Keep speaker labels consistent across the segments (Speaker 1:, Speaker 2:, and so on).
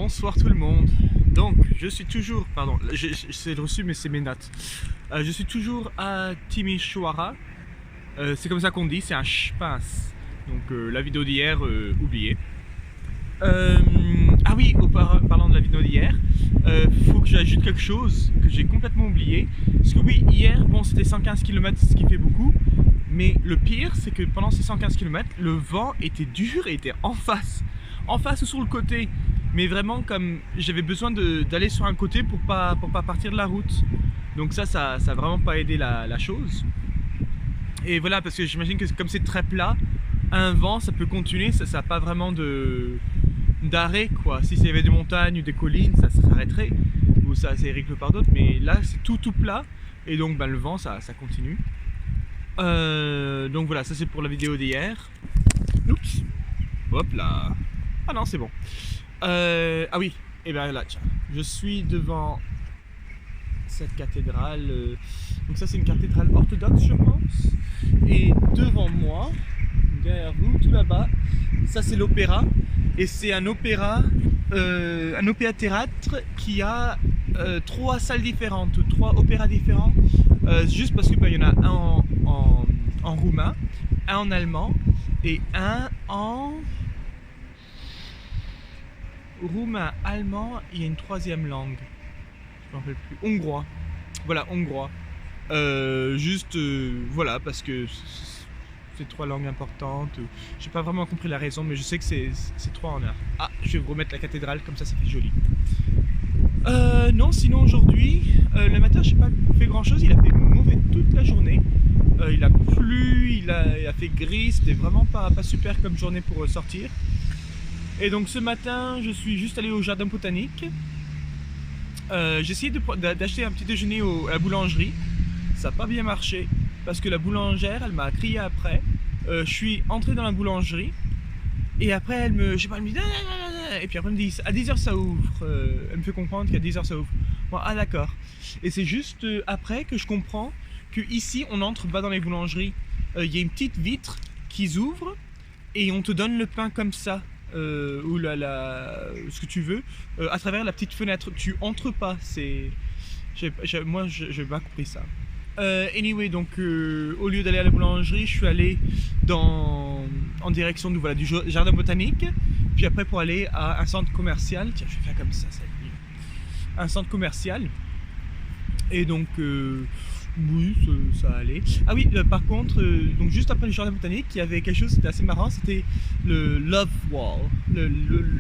Speaker 1: bonsoir tout le monde. Donc, je suis toujours, pardon, c'est reçu mais c'est mes notes. Je suis toujours à Timișoara. C'est comme ça qu'on dit, c'est un pince. Donc la vidéo d'hier, oubliée. Ah oui, parlant de la vidéo d'hier, faut que j'ajoute quelque chose que j'ai complètement oublié. Parce que oui, hier, bon, c'était 115 km, ce qui fait beaucoup. Mais le pire, c'est que pendant ces 115 km, le vent était dur et était en face ou sur le côté. Mais vraiment, comme j'avais besoin d'aller sur un côté pour pas partir de la route. Donc ça a vraiment pas aidé la chose. Et voilà, parce que j'imagine que comme c'est très plat, un vent, ça peut continuer, ça n'a pas vraiment d'arrêt, quoi. Si il y avait des montagnes ou des collines, ça s'arrêterait. Ou ça s'érique par d'autres. Mais là, c'est tout plat. Et donc, le vent, ça continue. Donc voilà, ça c'est pour la vidéo d'hier. Oups. Hop là. Ah non, c'est bon. Ah oui, et bien là, tiens, je suis devant cette cathédrale. Donc ça c'est une cathédrale orthodoxe, je pense. Et devant moi, derrière vous, tout là-bas, ça c'est l'opéra. Et c'est un opéra-théâtre qui a 3 salles différentes, 3 opéras différents. Juste parce que il y en a un en roumain, un en allemand et un en roumain, allemand, il y a une 3e langue, je m'en rappelle plus, hongrois, voilà, hongrois, voilà, parce que c'est 3 langues importantes, j'ai pas vraiment compris la raison, mais je sais que c'est 3 en un. Ah, je vais vous remettre la cathédrale, comme ça fait joli. Non, sinon aujourd'hui, le matin, j'ai pas fait grand chose, il a fait mauvais toute la journée. Il a plu, il a fait gris, c'était vraiment pas super comme journée pour sortir. Et donc ce matin, je suis juste allé au jardin botanique. J'ai essayé d'acheter un petit déjeuner à la boulangerie. Ça n'a pas bien marché parce que la boulangère, elle m'a crié après. Je suis entré dans la boulangerie et après elle me dit et puis après elle me dit à 10h ça ouvre. Elle me fait comprendre qu'à 10h ça ouvre. Bon, ah d'accord. Et c'est juste après que je comprends que ici on entre bas dans les boulangeries, il y a une petite vitre qui s'ouvre et on te donne le pain comme ça, ou ce que tu veux, à travers la petite fenêtre. Tu entres pas, moi j'ai pas compris ça. Anyway, donc au lieu d'aller à la boulangerie, je suis allé en direction du jardin botanique, puis après pour aller à un centre commercial. Tiens, je vais faire comme ça va être mieux. Un centre commercial. Et donc oui, ça allait. Ah oui, par contre, donc juste après le jardin botanique, il y avait quelque chose, c'était assez marrant, c'était le Love Wall, le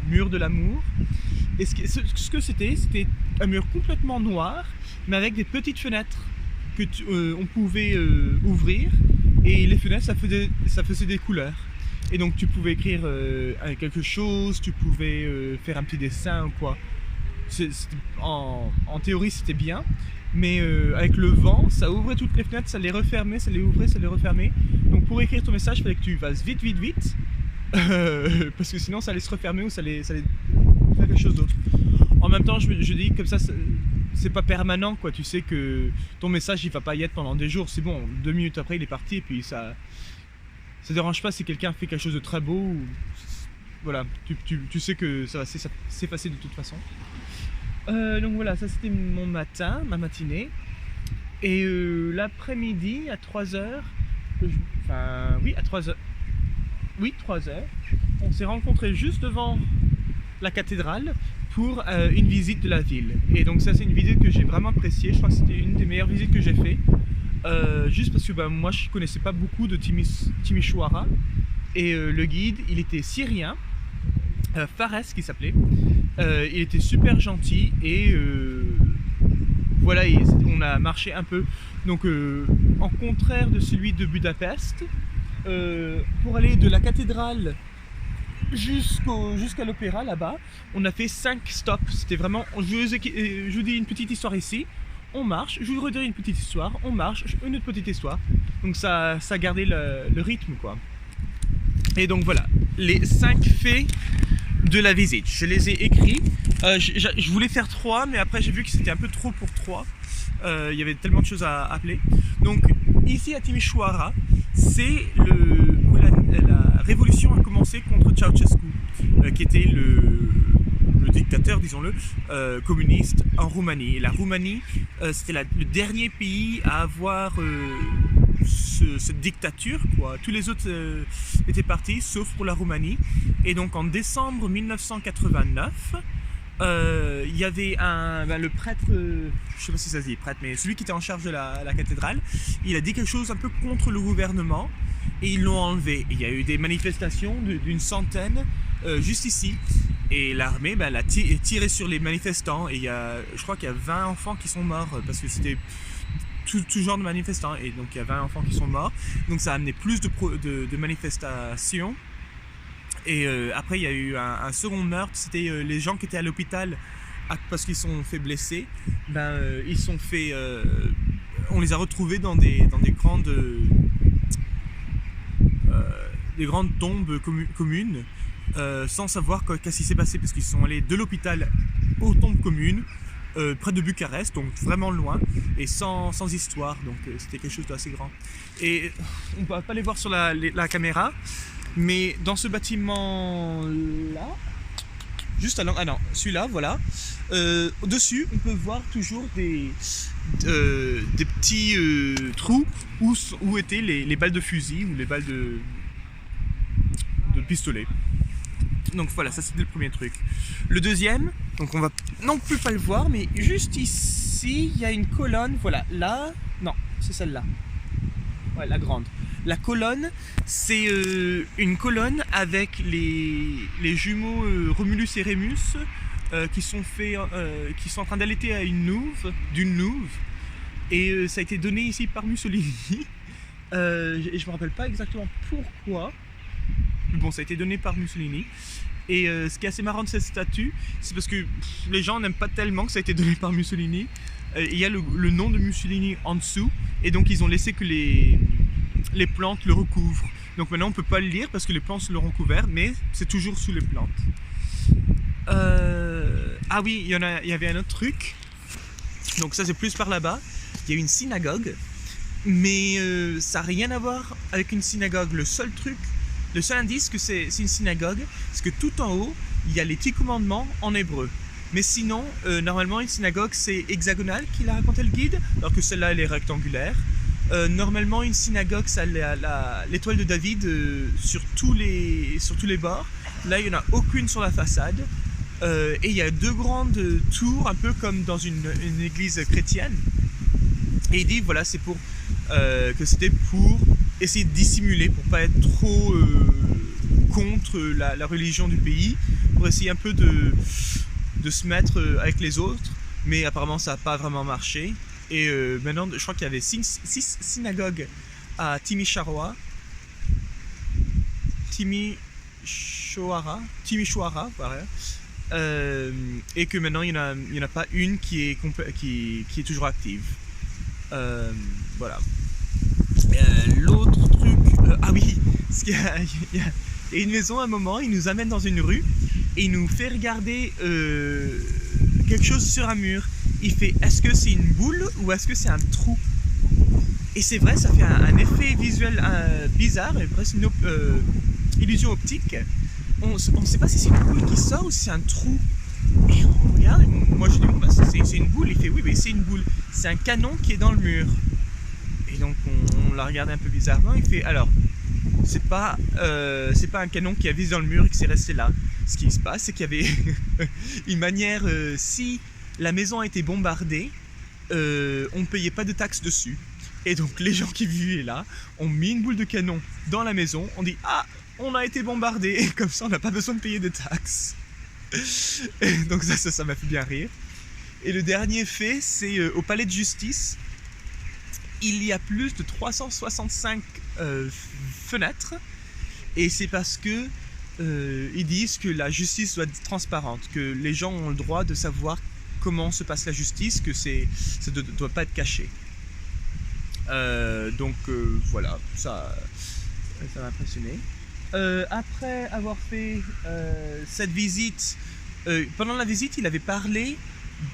Speaker 1: mur de l'amour. Et ce que c'était un mur complètement noir, mais avec des petites fenêtres que on pouvait ouvrir, et les fenêtres, ça faisait des couleurs. Et donc tu pouvais écrire quelque chose, tu pouvais faire un petit dessin ou quoi. En théorie, c'était bien. Mais avec le vent, ça ouvrait toutes les fenêtres, ça les refermait, ça les ouvrait, ça les refermait. Donc pour écrire ton message, il fallait que tu fasses vite, parce que sinon ça allait se refermer ou ça allait faire quelque chose d'autre. En même temps, je dis comme ça, c'est pas permanent, quoi. Tu sais que ton message il va pas y être pendant des jours, c'est bon, 2 minutes après il est parti et puis ça dérange pas si quelqu'un fait quelque chose de très beau. Voilà, tu sais que ça va s'effacer de toute façon. Donc voilà, ça c'était mon matin, ma matinée. Et l'après-midi, à 3h, à 3h. Oui, 3h. On s'est rencontrés juste devant la cathédrale pour une visite de la ville. Et donc ça c'est une visite que j'ai vraiment appréciée. Je crois que c'était une des meilleures visites que j'ai fait. Juste parce que moi je connaissais pas beaucoup de Timișoara. Et le guide, il était syrien. Fares qui s'appelait. Il était super gentil et voilà, on a marché un peu. Donc en contraire de celui de Budapest, pour aller de la cathédrale jusqu'à l'opéra là-bas, on a fait 5 stops. C'était vraiment, je vous dis une petite histoire ici, on marche, je vous redis une petite histoire, on marche, une autre petite histoire. Donc ça gardait le rythme, quoi. Et donc voilà, les 5 faits de la visite, je les ai écrits. Je voulais faire 3, mais après j'ai vu que c'était un peu trop pour 3. Il y avait tellement de choses à appeler. Donc ici à Timișoara, c'est où la révolution a commencé contre Ceausescu, qui était le dictateur, disons-le, communiste en Roumanie. Et la Roumanie, c'était le dernier pays à avoir cette dictature, quoi. Tous les autres étaient partis, sauf pour la Roumanie. Et donc en décembre 1989, il y avait le prêtre, je sais pas si ça se dit prêtre, mais celui qui était en charge de la cathédrale, il a dit quelque chose un peu contre le gouvernement et ils l'ont enlevé. Et il y a eu des manifestations d'une centaine juste ici. Et l'armée elle a tiré sur les manifestants et je crois qu'il y a 20 enfants qui sont morts parce que c'était tout genre de manifestants. Et donc il y a 20 enfants qui sont morts. Donc ça a amené plus de manifestations. Et après, il y a eu un second meurtre. C'était les gens qui étaient à l'hôpital parce qu'ils sont fait blesser. Ils sont fait. On les a retrouvés dans des grandes tombes communes sans savoir qu'est-ce qui s'est passé parce qu'ils sont allés de l'hôpital aux tombes communes près de Bucarest, donc vraiment loin et sans histoire. Donc c'était quelque chose d'assez grand. Et on ne peut pas les voir sur la caméra. Mais dans ce bâtiment-là, juste à l'angle, celui-là, voilà, au-dessus, on peut voir toujours des petits trous où étaient les balles de fusil ou les balles de pistolet. Donc voilà, ça c'était le premier truc. Le deuxième, donc on va non plus pas le voir, mais juste ici, il y a une colonne, voilà, là, non, c'est celle-là, ouais, la grande. La colonne, c'est une colonne avec les jumeaux Romulus et Rémus qui sont en train d'allaiter d'une louve. Et ça a été donné ici par Mussolini. Et je me rappelle pas exactement pourquoi. Mais bon, ça a été donné par Mussolini. Et ce qui est assez marrant de cette statue, c'est parce que les gens n'aiment pas tellement que ça a été donné par Mussolini. Il y a le nom de Mussolini en dessous. Et donc ils ont laissé que les plantes le recouvrent. Donc maintenant on ne peut pas le lire parce que les plantes le recouvert, mais c'est toujours sous les plantes. Ah oui, il y avait un autre truc. Donc ça c'est plus par là-bas. Il y a une synagogue, mais ça n'a rien à voir avec une synagogue. Le seul indice que c'est une synagogue, c'est que tout en haut, il y a les 10 commandements en hébreu. Mais sinon, normalement une synagogue c'est hexagonal qu'il a raconté le guide, alors que celle-là elle est rectangulaire. Normalement une synagogue ça a l'étoile de David sur tous les bords. Là il n'y en a aucune sur la façade et il y a 2 grandes tours un peu comme dans une église chrétienne. Et il dit voilà c'est pour que c'était pour essayer de dissimuler, pour pas être trop contre la religion du pays, pour essayer un peu de se mettre avec les autres, mais apparemment ça n'a pas vraiment marché. Et maintenant, je crois qu'il y avait 6 synagogues à Timișoara, voilà. Et que maintenant, il n'y en a pas une qui est toujours active. Voilà. L'autre truc... ah oui, il y a une maison à un moment, il nous amène dans une rue et il nous fait regarder quelque chose sur un mur. Il fait, est-ce que c'est une boule ou est-ce que c'est un trou? Et c'est vrai, ça fait un effet visuel bizarre et presque une illusion optique. On ne sait pas si c'est une boule qui sort ou si c'est un trou. Et on regarde, et moi je dis, bon, bah, c'est une boule. Il fait, oui, mais c'est une boule. C'est un canon qui est dans le mur. Et donc on l'a regardé un peu bizarrement. Il fait, alors, c'est pas un canon qui a visé dans le mur et qui s'est resté là. Ce qui se passe, c'est qu'il y avait une manière, si la maison a été bombardée, on ne payait pas de taxes dessus. Et donc les gens qui vivaient là ont mis une boule de canon dans la maison, on dit « Ah, on a été bombardé !» Et comme ça, on n'a pas besoin de payer de taxes. Et donc ça m'a fait bien rire. Et le dernier fait, c'est au palais de justice. Il y a plus de 365 fenêtres. Et c'est parce que ils disent que la justice doit être transparente, que les gens ont le droit de savoir comment se passe la justice, que ça ne doit pas être caché. Donc voilà, ça m'a impressionné. Après avoir fait cette visite, pendant la visite, il avait parlé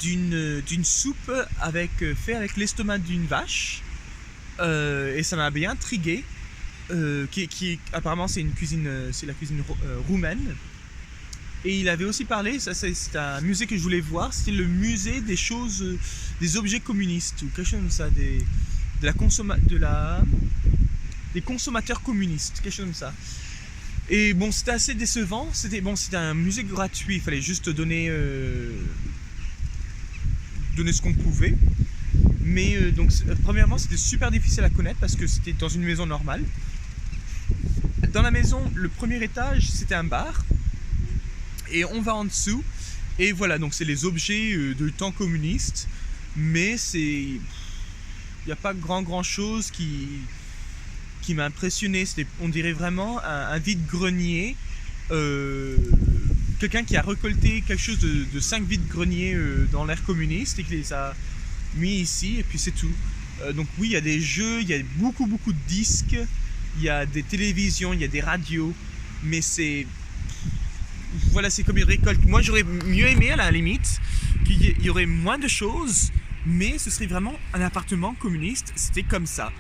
Speaker 1: d'une soupe faite avec l'estomac d'une vache, et ça m'a bien intrigué. Apparemment c'est la cuisine roumaine. Et il avait aussi parlé, ça c'est un musée que je voulais voir, c'était le musée des choses, des objets communistes ou quelque chose comme ça, des consommateurs communistes, quelque chose comme ça. Et bon, c'était assez décevant. C'était un musée gratuit. Il fallait juste donner ce qu'on pouvait. Mais donc, premièrement, c'était super difficile à connaître parce que c'était dans une maison normale. Dans la maison, le premier étage, c'était un bar. Et on va en dessous. Et voilà, donc c'est les objets de temps communiste. Mais il n'y a pas grand chose qui m'a impressionné. On dirait vraiment un vide-grenier. Quelqu'un qui a récolté quelque chose de 5 vides-greniers dans l'ère communiste et qui les a mis ici, et puis c'est tout. Donc oui, il y a des jeux, il y a beaucoup de disques, il y a des télévisions, il y a des radios, mais c'est comme une récolte. Moi j'aurais mieux aimé à la limite qu'il y aurait moins de choses, mais ce serait vraiment un appartement communiste. C'était comme ça.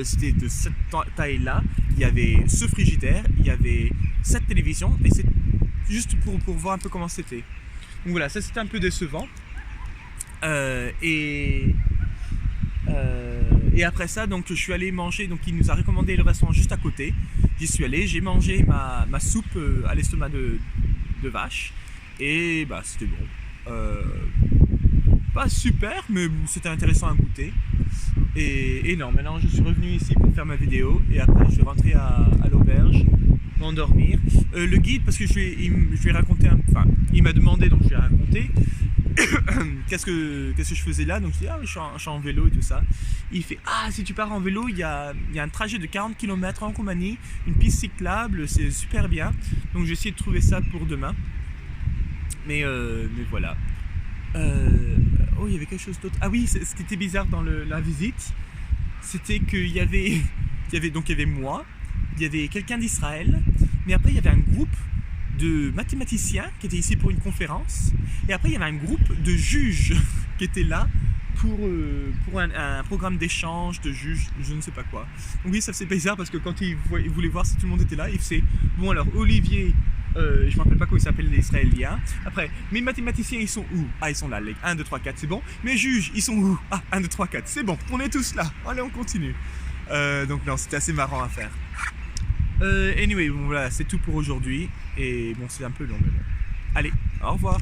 Speaker 1: C'était de cette taille-là. Il y avait ce frigidaire, il y avait cette télévision, et c'est juste pour voir un peu comment c'était. Donc voilà, ça c'était un peu décevant. Et après ça, donc je suis allé manger. Donc il nous a recommandé le restaurant juste à côté. J'y suis allé, j'ai mangé ma soupe à l'estomac de vache, et bah c'était bon. Pas super, mais c'était intéressant à goûter. Et non, maintenant je suis revenu ici pour faire ma vidéo, et après je vais rentrer à l'auberge, m'endormir. Le guide, parce que je vais raconter, il m'a demandé, donc je vais raconter qu'est-ce que je faisais là. Donc je dis je suis en vélo et tout ça. Il fait si tu pars en vélo, il y a un trajet de 40 km en Roumanie, une piste cyclable, c'est super bien. Donc j'ai essayé de trouver ça pour demain. Mais voilà. Il y avait quelque chose d'autre. Ah oui, ce qui était bizarre dans la visite, c'était qu'il y avait moi, il y avait quelqu'un d'Israël, mais après il y avait un groupe de mathématiciens qui étaient ici pour une conférence, et après il y avait un groupe de juges qui étaient là pour un programme d'échange de juges, je ne sais pas quoi. Donc oui, ça c'est bizarre parce que quand il voulait voir si tout le monde était là, il faisait bon alors Olivier, je ne me rappelle pas comment il s'appelle les Israéliens. Après, mes mathématiciens ils sont où? Ils sont là, les 1, 2, 3, 4, c'est bon. Mes juges ils sont où? 1, 2, 3, 4, c'est bon, on est tous là. Allez, on continue. Donc non, c'était assez marrant à faire. Anyway, bon voilà, c'est tout pour aujourd'hui. Et bon, c'est un peu long, mais bon. Allez, au revoir.